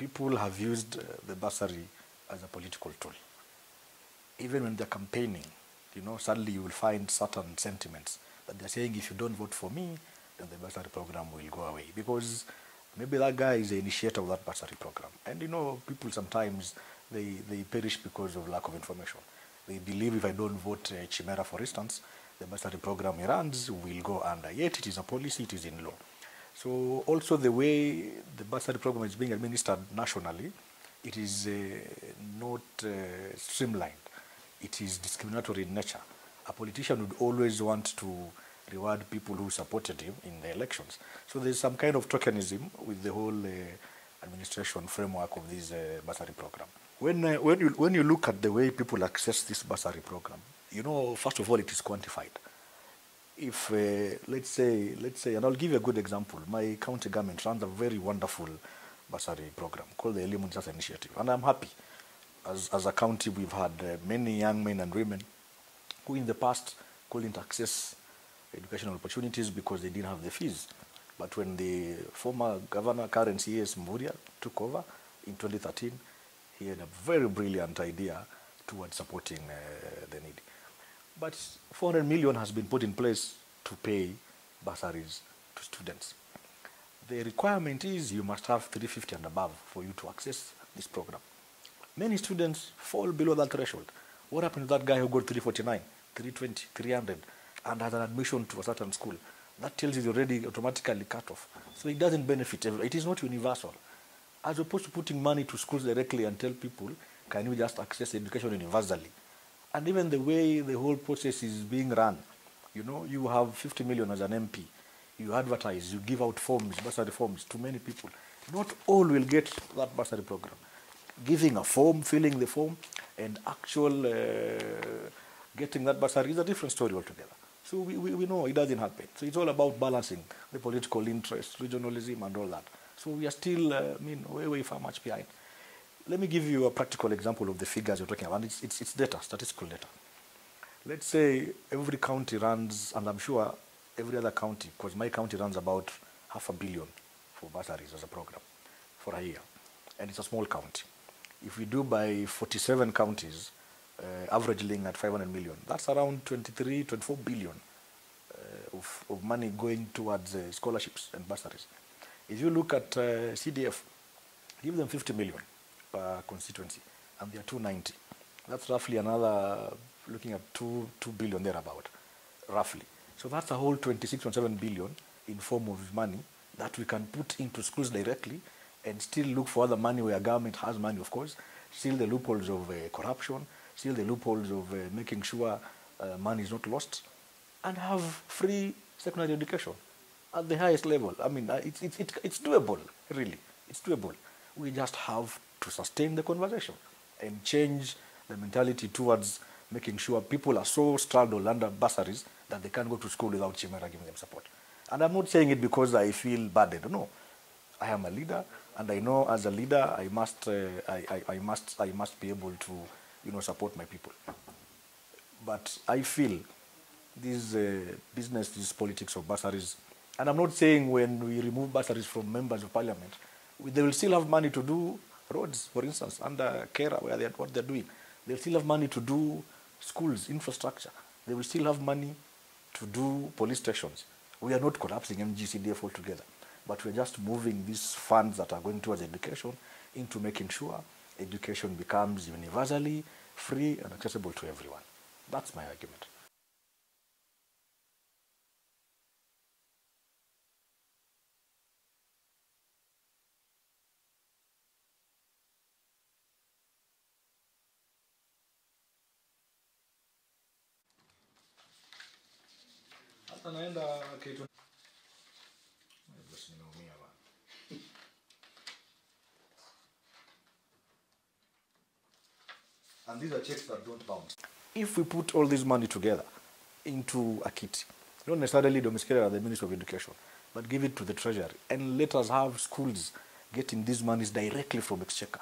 people have used the bursary as a political tool. Even when they're campaigning, suddenly you will find certain sentiments that they're saying, if you don't vote for me, then the bursary program will go away. Because maybe that guy is the initiator of that bursary program. And people sometimes, they perish because of lack of information. They believe if I don't vote Chimera, for instance, the bursary program he runs will go under. Yet it is a policy, it is in law. So also the way the bursary program is being administered nationally, it is not streamlined. It is discriminatory in nature. A politician would always want to reward people who supported him in the elections. So there's some kind of tokenism with the whole administration framework of this bursary program. When you look at the way people access this bursary program, first of all, it is quantified. If, let's say, and I'll give you a good example. My county government runs a very wonderful bursary program called the Elimu Sasa Initiative. And I'm happy. As a county, we've had many young men and women who in the past couldn't access educational opportunities because they didn't have the fees. But when the former governor, current CS Mburia, took over in 2013, he had a very brilliant idea towards supporting the needy. But 400 million has been put in place to pay bursaries to students. The requirement is you must have 350 and above for you to access this program. Many students fall below that threshold. What happened to that guy who got 349, 320, 300 and has an admission to a certain school? That tells you already automatically cut off. So it doesn't benefit everyone. It is not universal. As opposed to putting money to schools directly and tell people, can you just access education universally? And even the way the whole process is being run, you have 50 million as an MP. You advertise, you give out forms, bursary forms to many people. Not all will get that bursary program. Giving a form, filling the form, and actual getting that bursary is a different story altogether. So we know it doesn't happen. So it's all about balancing the political interest, regionalism, and all that. So we are still, way far much behind. Let me give you a practical example of the figures you're talking about. It's data, statistical data. Let's say every county runs, and I'm sure every other county, because my county runs about $500 million for bursaries as a program for a year. And it's a small county. If we do by 47 counties, averaging at 500 million, that's around 23, 24 billion of money going towards scholarships and bursaries. If you look at CDF, give them 50 million per constituency, and they are 290. That's roughly another, looking at 2 billion thereabout, roughly. So that's a whole 26.7 billion in form of money that we can put into schools directly and still look for other money where government has money, of course, still the loopholes of corruption, still the loopholes of making sure money is not lost, and have free secondary education at the highest level. I mean, it's doable, really. It's doable. We just have to sustain the conversation and change the mentality towards making sure people are so straddled under bursaries that they can't go to school without Chimera giving them support. And I'm not saying it because I feel burdened. No, I am a leader, and I know as a leader I must be able to support my people. But I feel this business, this politics of bursaries, and I'm not saying when we remove bursaries from members of parliament, they will still have money to do roads, for instance, under Chimera, what they're doing. They'll still have money to do schools, infrastructure. They will still have money to do police stations. We are not collapsing MGCDF altogether, but we're just moving these funds that are going towards education into making sure education becomes universally free and accessible to everyone. That's my argument. And these are checks that don't bounce. If we put all this money together into a kit, not necessarily domesticated at the Ministry of Education, but give it to the Treasury, and let us have schools getting these monies directly from Exchequer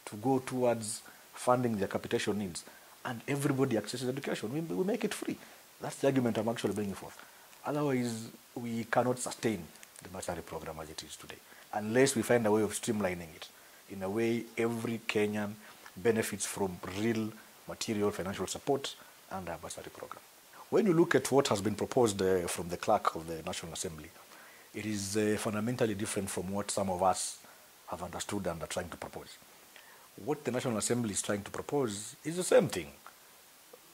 to go towards funding their capitation needs, and everybody accesses education. We make it free. That's the argument I'm actually bringing forth. Otherwise, we cannot sustain the bursary program as it is today, unless we find a way of streamlining it. In a way, every Kenyan benefits from real material financial support under a bursary program. When you look at what has been proposed from the clerk of the National Assembly, it is fundamentally different from what some of us have understood and are trying to propose. What the National Assembly is trying to propose is the same thing.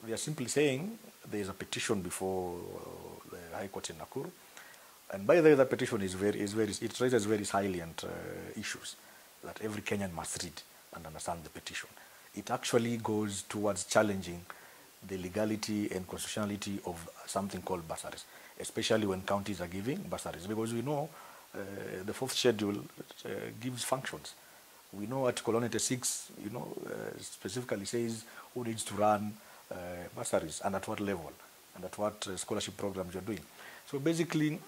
They are simply saying there is a petition before the High Court in Nakuru, and by the way, that petition it raises very salient issues that every Kenyan must read and understand the petition. It actually goes towards challenging the legality and constitutionality of something called bursaries, especially when counties are giving bursaries, because we know the fourth schedule gives functions. We know Article 186, specifically says who needs to run bursaries and at what level and at what scholarship programs you're doing. So basically,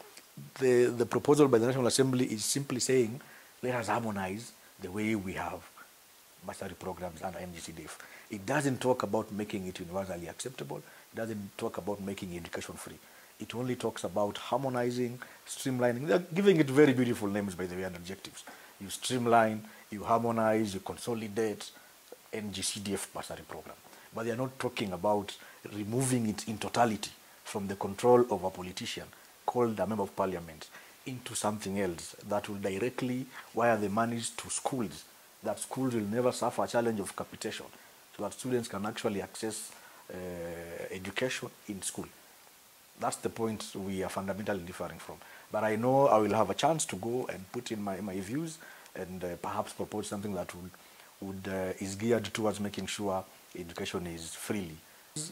the proposal by the National Assembly is simply saying, let us harmonize the way we have bursary programs under NGCDF. It doesn't talk about making it universally acceptable. It doesn't talk about making education free. It only talks about harmonizing, streamlining. They're giving it very beautiful names, by the way, and adjectives. You streamline, you harmonize, you consolidate NGCDF bursary program. But they are not talking about removing it in totality from the control of a politician called a member of parliament into something else that will directly wire the monies to schools, that schools will never suffer a challenge of capitation, so that students can actually access education in school. That's the point we are fundamentally differing from. But I know I will have a chance to go and put in my views and perhaps propose something that is geared towards making sure education is freely.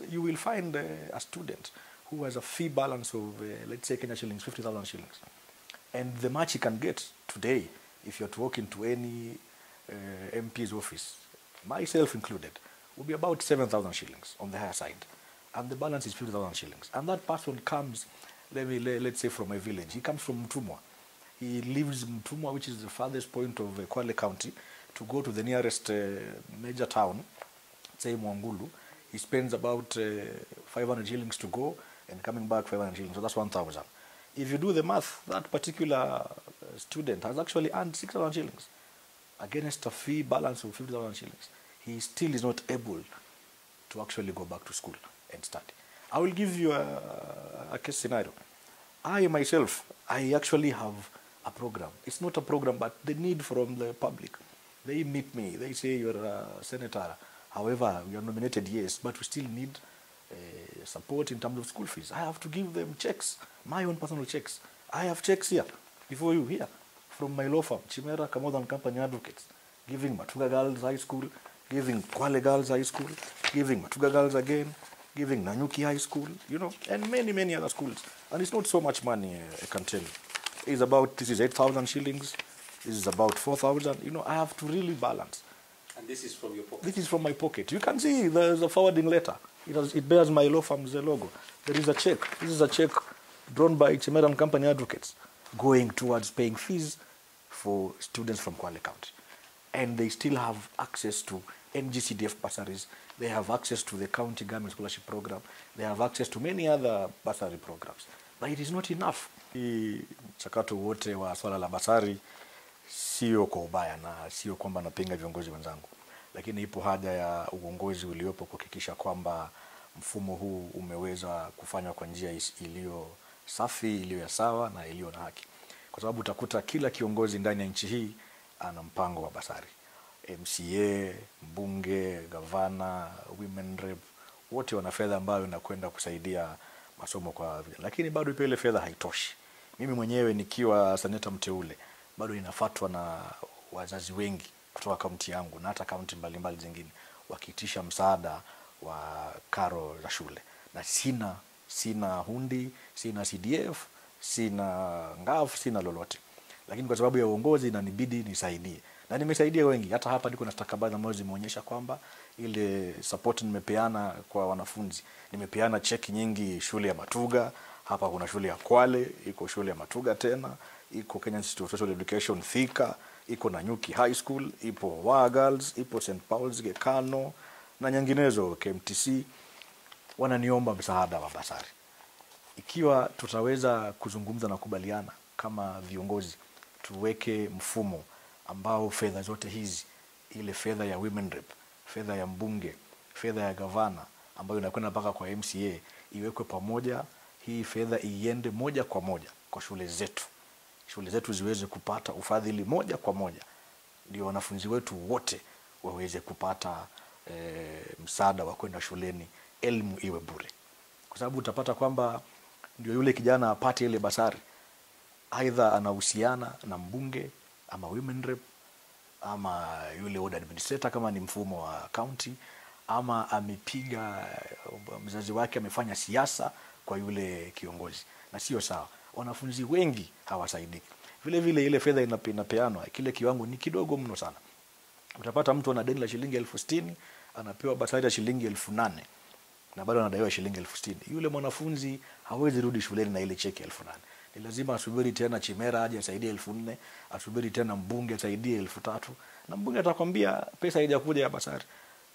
You will find a student who has a fee balance of, let's say, Kenya shillings, 50,000 shillings. And the much he can get today, if you're to walk into any MP's office, myself included, will be about 7,000 shillings on the higher side. And the balance is 50,000 shillings. And that person comes, let's say, from a village. He comes from Mtumwa. He lives in Mtumwa, which is the farthest point of Kwale County, to go to the nearest major town, say Mwangulu. He spends about 500 shillings to go, and coming back 500 shillings, so that's 1,000. If you do the math, that particular student has actually earned 6,000 shillings against a fee balance of 50,000 shillings. He still is not able to actually go back to school and study. I will give you a case scenario. I myself, I actually have a program. It's not a program, but the need from the public. They meet me. They say, you're a senator. However, we are nominated, yes, but we still need support in terms of school fees. I have to give them checks, my own personal checks. I have checks here, before you here, from my law firm, Chimera, Kamoda & Company Advocates, giving Matuga Girls High School, giving Kwale Girls High School, giving Matuga Girls again, giving Nanyuki High School, and many, many other schools. And it's not so much money, I can tell you. It's about, this is 8,000 shillings, this is about 4,000. I have to really balance. And this is from your pocket? This is from my pocket. You can see there's a forwarding letter. It bears my law firm's logo. There is a check. This is a check drawn by Chimera & Company Advocates going towards paying fees for students from Kwale County. And they still have access to NGCDF bursaries. They have access to the county government scholarship program. They have access to many other bursary programs. But it is not enough. Mchakato wote wa swala la basari sio kwa ubaya na sio kwamba napinga viongozi wenzangu, lakini ipo haja ya uongozi uliopo kuhakikisha kwamba mfumo huu umeweza kufanywa kwa njia iliyo safi, iliyo ya sawa na iliyo na haki. Kwa sababu utakuta kila kiongozi ndani ya nchi hii ana mpango wa basari. MCA, mbunge, gavana, women rep, wote wana fedha ambayo inakwenda kusaidia masomo kwa vijana. Lakini bado ile fedha haitoshi. Mimi mwenyewe nikiwa seneta mteule, bado inafuatwa na wazazi wengi kutoka kaunti yangu na hata kaunti mbalimbali zingine wakiitisha msaada wa karo za shule. Na sina hundi, sina CDF, sina ngaf, sina lolote. Lakini kwa sababu ya uongozi inanibidi nisaidie. Na nimesaidia wengi. Hata hapa niko na stakabadhi ambazo zimeonyesha kwamba ile support nimepeana kwa wanafunzi. Nimepeana cheki nyingi shule ya Matuga, hapa kuna shule ya Kwale, iko shule ya Matuga tena, iko Kenya Institute of Social Education Thika, iko Nanyuki High School, ipo Wa Girls, ipo St. Paul's Gekano na nyinginezo KMTC. Wananiomba msaada wa basari. Ikiwa tutaweza kuzungumza na kubaliana kama viongozi, tuweke mfumo ambao fedha zote hizi ile fedha ya women rep, fedha ya mbunge, fedha ya gavana ambayo inakwenda mpaka kwa MCA iwekwe pamoja. Hii fedha iende moja kwa moja kwa shule zetu ziweze kupata ufadhili moja kwa moja, ndio wanafunzi wetu wote waweze kupata msaada wa kwenda shuleni, elimu iwe bure. Kwa sababu utapata kwamba ndio yule kijana apate ile basari, aidha anahusiana na mbunge ama women rep ama yule ward administrator kama ni mfumo wa county, ama amepiga mzazi wake amefanya siasa kwa yule kiongozi, na sio sawa. Wanafunzi wengi hawasaidiki. Vile vile ile fedha inapeanwa, kile kiwango ni kidogo mno sana. Utapata mtu ana deni la shilingi 60,000 anapewa basari ya shilingi 8,000 na bado anadaiwa shilingi 60,000. Yule mwanafunzi hawezi rudi shuleni na ile cheki 8,000. Ni lazima asubiri tena Chimera aje asaidie 4,000, asubiri tena mbunge asaidie 3,000, na mbunge atakwambia pesa haijakuja ya basari.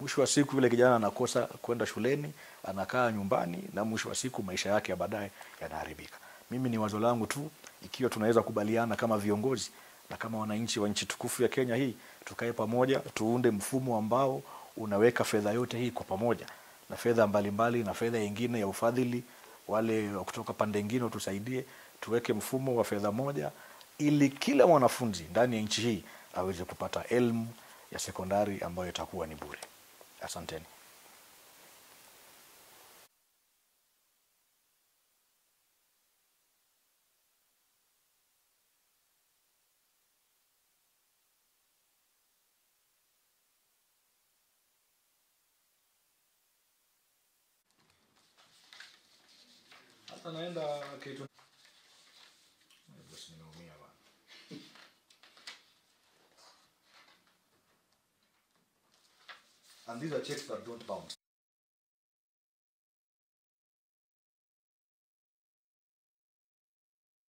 Mwisho wa siku yule kijana anakosa kwenda shuleni, anakaa nyumbani, na mwisho wa siku maisha yake ya baadaye yanaharibika. Mimi ni wazo langu tu, ikiwa tunaweza kubaliana kama viongozi na kama wananchi wa nchi tukufu ya Kenya hii, tukae pamoja, tuunde mfumo ambao unaweka fedha yote hii kwa pamoja, na fedha mbalimbali na fedha nyingine ya ufadhili, wale kutoka pande nyingine tusaidie, tuweke mfumo wa fedha moja ili kila mwanafunzi ndani ya nchi hii aweze kupata elimu ya sekondari ambayo itakuwa ni bure. Asanteni. Hata naenda kitu. Basi ninaumia bwana. And these are checks that don't bounce.